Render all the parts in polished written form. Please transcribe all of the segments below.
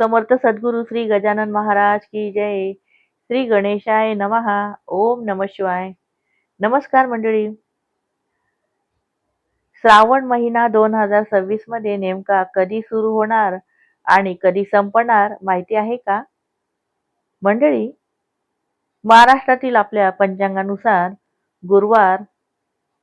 समर्थ सद्गुरू श्री गजानन महाराज की जय. श्री गणेशाय नमः. ओम नमः शिवाय. नमस्कार मंडळी. श्रावण महिना 2026 मध्ये नेमका कधी सुरू होणार आणि कधी संपणार माहिती आहे का मंडळी? महाराष्ट्रातील आपल्या पंचांगानुसार गुरुवार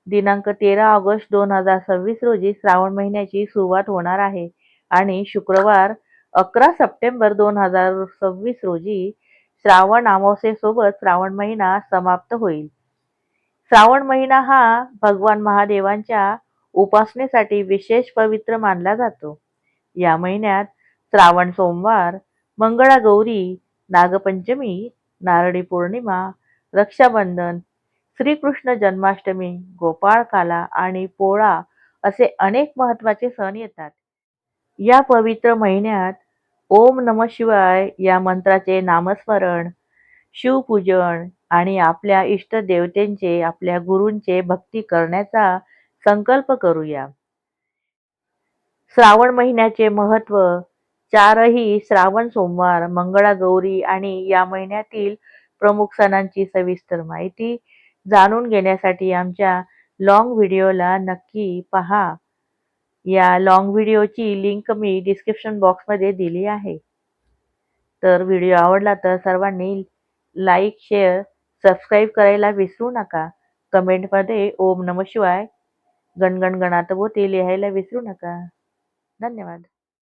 दिनांक 13 ऑगस्ट 2026 रोजी श्रावण महिन्याची सुरुवात होणार आहे आणि शुक्रवार 11 सप्टेंबर 2026 रोजी श्रावण अमावस्येसोबत श्रावण महिना समाप्त होईल. श्रावण महिना हा भगवान महादेवांच्या उपासनेसाठी विशेष पवित्र मानला जातो. या महिन्यात श्रावण सोमवार, मंगळागौरी, नागपंचमी, नारळी पौर्णिमा, रक्षाबंधन, श्रीकृष्ण जन्माष्टमी, गोपाळकाला आणि पोळा असे अनेक महत्त्वाचे सण येतात. या पवित्र महिन्यात ओम नमः शिवाय या मंत्राचे नामस्मरण, शिवपूजन आणि आपल्या इष्टदेवतेंचे, आपल्या गुरूंचे भक्ती करण्याचा संकल्प करूया. श्रावण महिन्याचे महत्त्व. चारही श्रावण सोमवार, मंगळागौरी आणि या महिन्यातील प्रमुख सणांची सविस्तर माहिती जाणून घेण्यासाठी आमच्या लॉंग व्हिडिओला नक्की पहा. या लॉंग व्हिडिओची लिंक मी डिस्क्रिप्शन बॉक्समध्ये दिली आहे. तर व्हिडिओ आवडला तर सर्वांनी लाईक, शेअर, सबस्क्राईब करायला विसरू नका. कमेंटमध्ये ओम नमः शिवाय, गणगण गणात भोवती लिहायला विसरू नका. धन्यवाद.